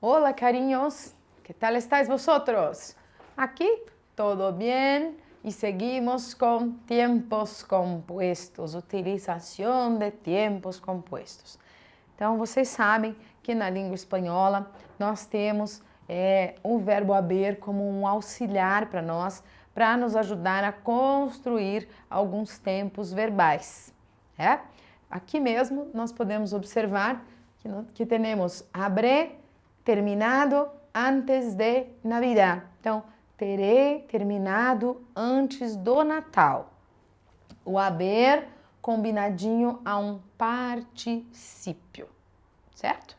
Hola, cariños, ¿qué tal estáis vosotros? Aquí todo bien y seguimos con tiempos compostos, utilização de tempos compostos. Então, vocês sabem que na língua espanhola nós temos o verbo haber como um auxiliar para nós, para nos ajudar a construir alguns tempos verbais. Aqui mesmo nós podemos observar que temos habré terminado antes de Navidad. Então, terei terminado antes do Natal. O haber combinadinho a um particípio, certo?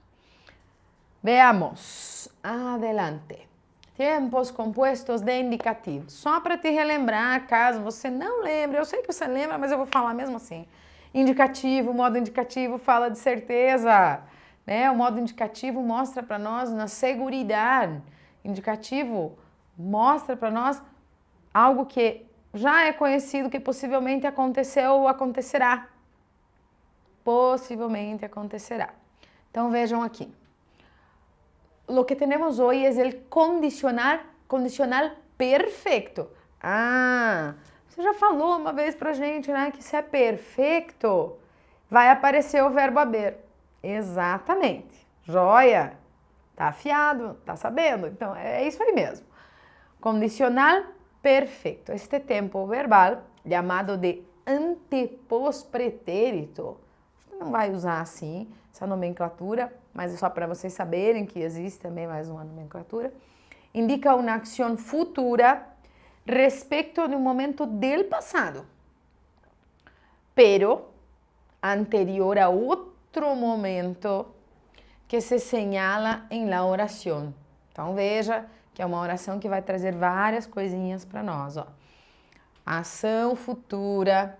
Veamos, adelante. Tempos compostos de indicativo. Só para te relembrar, caso você não lembre, eu sei que você lembra, mas eu vou falar mesmo assim. Indicativo, modo indicativo fala de certeza, né? O modo indicativo mostra para nós na seguridade. Indicativo mostra para nós algo que já é conhecido, que possivelmente aconteceu ou acontecerá. Possivelmente acontecerá. Então vejam aqui. Lo que tenemos hoy es el condicional perfeito. Ah, você já falou uma vez pra gente, né, que se é perfeito, vai aparecer o verbo haber. Exatamente. Joia. Tá afiado, tá sabendo. Então, é isso aí mesmo. Condicional perfeito. Este tempo verbal, chamado de antepós pretérito, não vai usar assim essa nomenclatura, mas é só para vocês saberem que existe também mais uma nomenclatura. Indica uma ação futura respecto de um momento del passado, pero anterior a outro momento que se señala em la oração. Então veja que é uma oração que vai trazer várias coisinhas para nós, ó. Ação futura,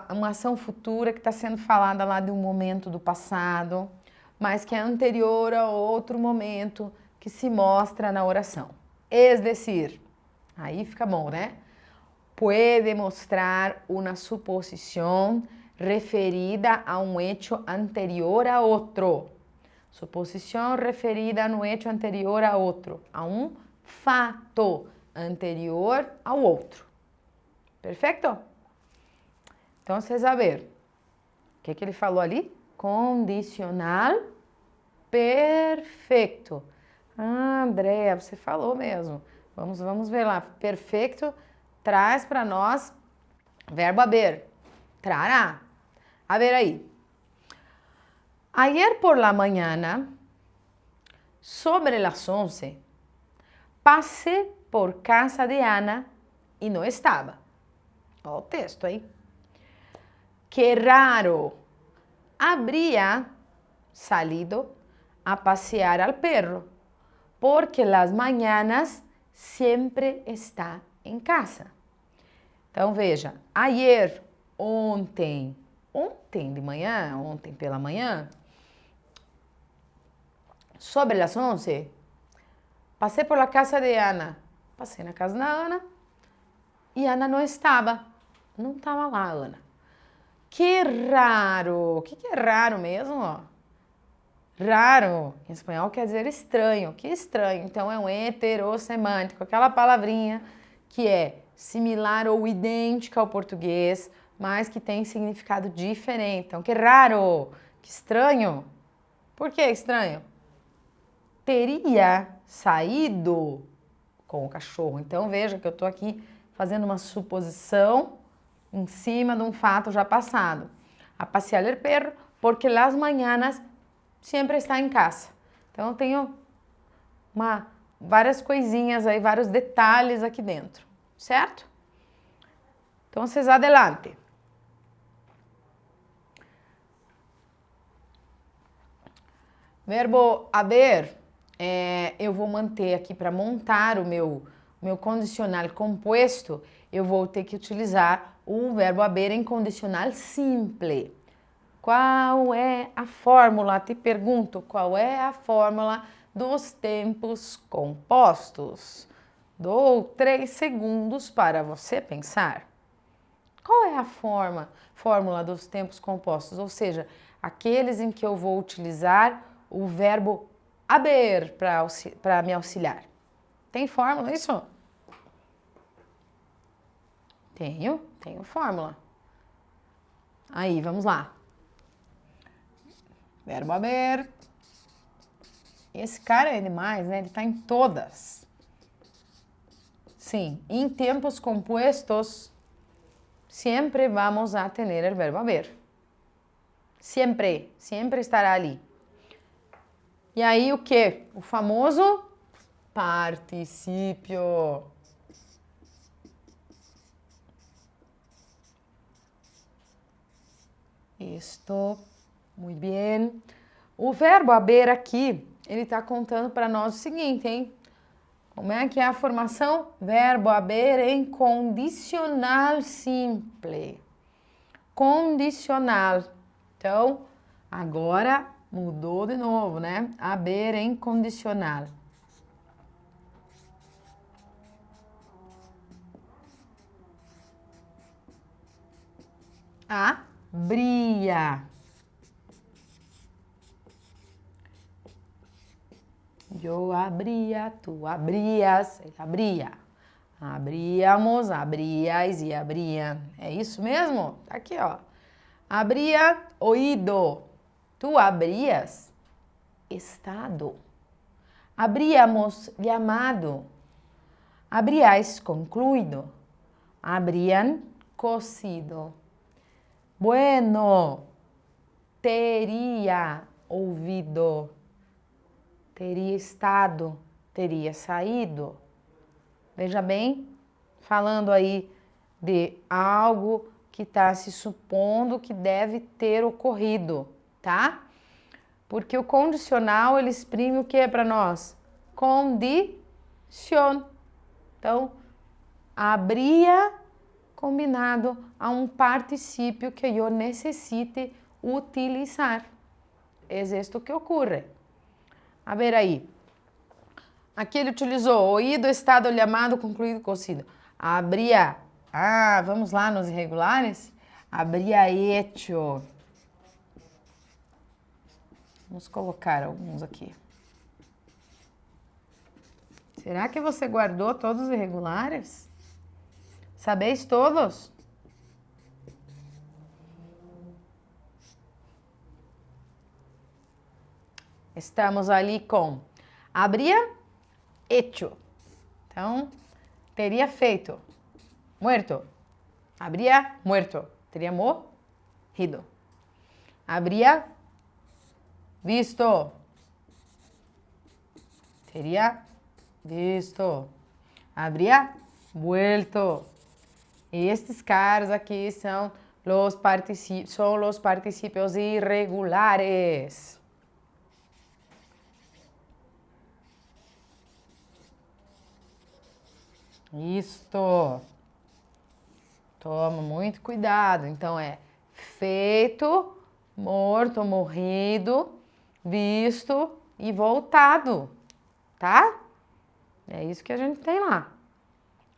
uma ação futura que está sendo falada lá de um momento do passado, mas que é anterior a outro momento que se mostra na oração. Es decir, aí fica bom, né? Puede mostrar uma suposição referida a um hecho anterior a outro. Suposição referida a um hecho anterior a outro, a um fato anterior ao outro. Perfeito? Então, vocês vão ver. O que ele falou ali? Condicional perfeito. Ah, Andréa, você falou mesmo. Vamos ver lá. Perfeito traz para nós verbo haber. Trará. A ver aí. Ayer por la mañana, sobre las 11, passei por casa de Ana e não estava. Olha o texto aí. Que raro, habría salido a pasear al perro, porque las mañanas sempre está em casa. Então veja, ayer, ontem de manhã, ontem pela manhã, sobre las 11, passei por la casa de Ana, passei na casa da Ana e Ana não estava lá, Ana. Que raro! O que é raro mesmo? Raro, em espanhol, quer dizer estranho. Que estranho. Então, é um heterossemântico, aquela palavrinha que é similar ou idêntica ao português, mas que tem significado diferente. Então, que raro! Que estranho! Por que estranho? Teria saído com o cachorro. Então, veja que eu estou aqui fazendo uma suposição em cima de um fato já passado. A passear el perro, porque las mañanas sempre está em casa. Então, eu tenho várias coisinhas aí, vários detalhes aqui dentro, certo? Então, vocês adelante. Verbo haber, eu vou manter aqui para montar o meu condicional composto, eu vou ter que utilizar o verbo haber em condicional simple. Qual é a fórmula? Te pergunto, qual é a fórmula dos tempos compostos? Dou 3 segundos para você pensar. Qual é a fórmula dos tempos compostos? Ou seja, aqueles em que eu vou utilizar o verbo haber para me auxiliar. Tem fórmula isso? Tenho fórmula. Aí, vamos lá. Verbo haber. Esse cara é demais, né? Ele tá em todas. Sim, em tempos compuestos, sempre vamos a tener el verbo haber. Sempre estará ali. E aí o que? O famoso particípio. Isto, muito bem. O verbo haber aqui, ele está contando para nós o seguinte, hein? Como é que é a formação? Verbo haber em condicional simple. Condicional. Então, agora mudou de novo, né? Haber em condicional. Abria. Eu abria, tu abrias, ele abria. Abríamos, abrias e abriam. É isso mesmo? Tá aqui, ó. Abria, oído. Tu abrias, estado. Abríamos, llamado. Abriais, concluído. Abriam, cocido. Bueno, teria ouvido. Teria estado, teria saído. Veja bem, falando aí de algo que está se supondo que deve ter ocorrido, tá? Porque o condicional, ele exprime o que é para nós? Condición. Então, habría combinado a um particípio que eu necessite utilizar. É isto que ocorre. A ver aí. Aqui ele utilizou oído, estado, llamado, concluído, cocido. Habría. Vamos lá nos irregulares? Habría hecho. Vamos colocar alguns aqui. Será que você guardou todos os irregulares? Sabeis todos? Estamos ali com habría hecho. Então, teria feito. Muerto. Habría muerto. Teria morrido. Habría visto. Teria visto. Habría vuelto. E estes caras aqui são os particípios irregulares. Isto. Toma muito cuidado. Então, é feito, morto, morrido, visto e voltado, tá? É isso que a gente tem lá.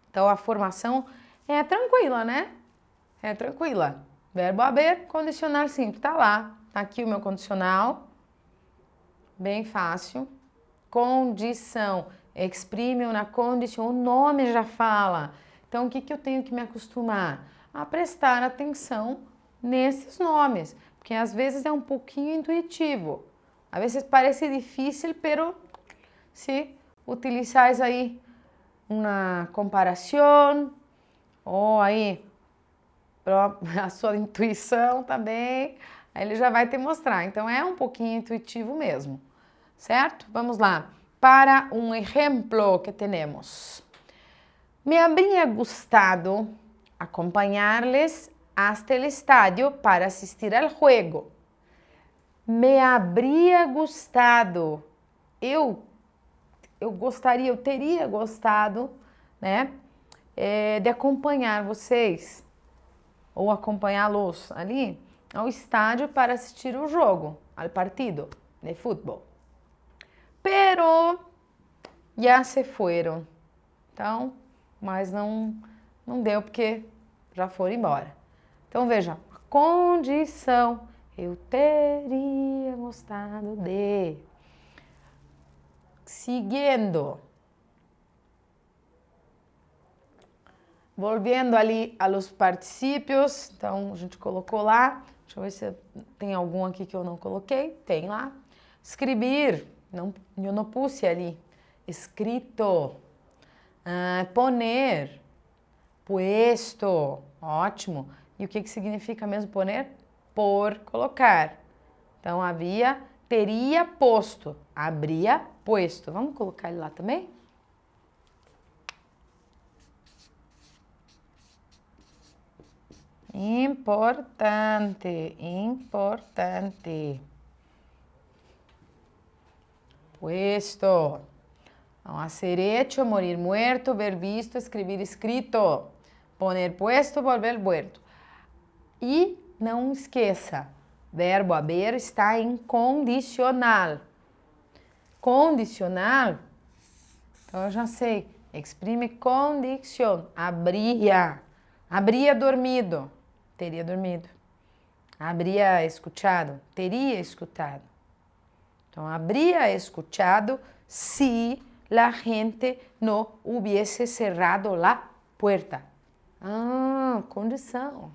Então, a formação é tranquila, né? É tranquila. Verbo haber, condicional simples. Tá lá. Tá aqui o meu condicional. Bem fácil. Condição. Exprime na condição. O nome já fala. Então, o que eu tenho que me acostumar? A prestar atenção nesses nomes. Porque às vezes é um pouquinho intuitivo. Às vezes parece difícil, pero se utilizais aí uma comparação ou aí a sua intuição também, aí ele já vai te mostrar. Então, é um pouquinho intuitivo mesmo, certo? Vamos lá. Para um exemplo que temos. Me habría gustado acompanhar-les hasta el estadio para assistir al juego. Me habría gustado. Eu gostaria, eu teria gostado, né, de acompanhar vocês ou acompanhá-los ali ao estádio para assistir o jogo, al partido de futebol. Pero ya se fueron. Então, mas não deu porque já foram embora. Então, veja, condição, eu teria gostado de. siguiendo. Volvendo ali a los particípios, então a gente colocou lá, deixa eu ver se tem algum aqui que eu não coloquei, tem lá. Escrever, não, eu não puse ali, escrito. Poner, puesto, ótimo. E o que significa mesmo poner? Por, colocar. Então, havia, teria posto, habría puesto. Vamos colocar ele lá também? Importante, importante. Puesto. Então, hacer hecho, morir muerto, ver visto, escrever escrito. Poner puesto, volver vuelto. E não esqueça, verbo haber está em condicional. Condicional, então eu já sei, exprime condición. Habría, habría dormido, teria dormido. Habría escuchado, teria escutado. Então, habría escuchado si la gente no hubiese cerrado la puerta. Condição.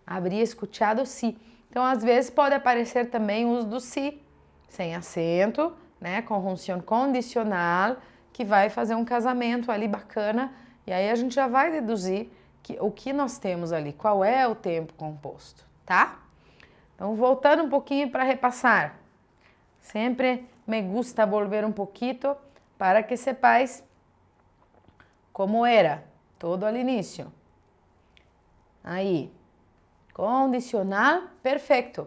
Habría escuchado si. Então, às vezes pode aparecer também o uso do si, sem acento, né, conjunção condicional, que vai fazer um casamento ali bacana, e aí a gente já vai deduzir o que nós temos ali, qual é o tempo composto, tá? Então, voltando um pouquinho para repassar. Sempre me gusta volver um pouquito para que sepáis como era todo al início. Aí, condicional perfeito.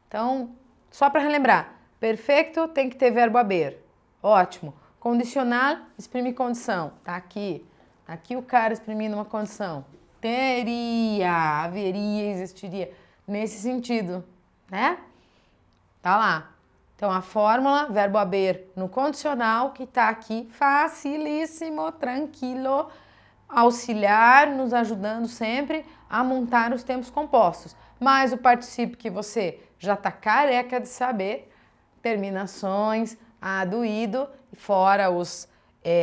Então, só para relembrar, perfeito tem que ter verbo haber. Ótimo. Condicional exprime condição. Tá aqui. Aqui o cara exprimindo uma condição. Teria, haveria, existiria. Nesse sentido, né? Tá lá. Então, a fórmula, verbo haber no condicional, que tá aqui, facilíssimo, tranquilo, auxiliar, nos ajudando sempre a montar os tempos compostos. Mas o particípio que você já tá careca de saber, terminações, ado, ido, fora os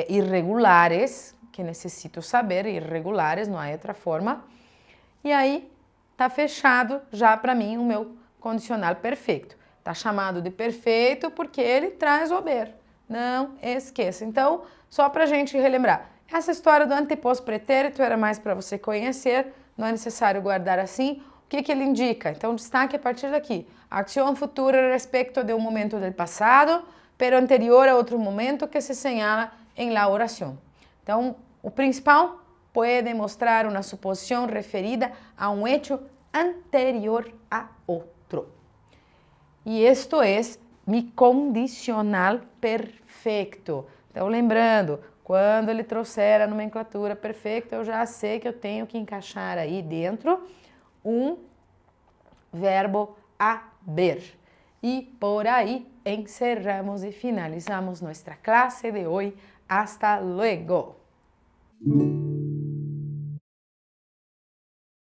irregulares, que necessito saber, irregulares, não há outra forma. E aí, tá fechado já para mim o meu condicional perfeito. Tá chamado de perfeito porque ele traz o haber. Não esqueça. Então, só pra gente relembrar. Essa história do anteposto pretérito era mais para você conhecer, não é necessário guardar assim. O que ele indica? Então, destaque a partir daqui. Acción futura respecto de um momento del pasado, pero anterior a outro momento que se señala en la oración. Então, o principal pode mostrar uma suposição referida a um hecho anterior a outro. E isto é mi condicional perfeito. Então, lembrando, quando ele trouxer a nomenclatura perfeita, eu já sei que eu tenho que encaixar aí dentro um verbo haber. E por aí encerramos e finalizamos nossa classe de hoje. Hasta luego!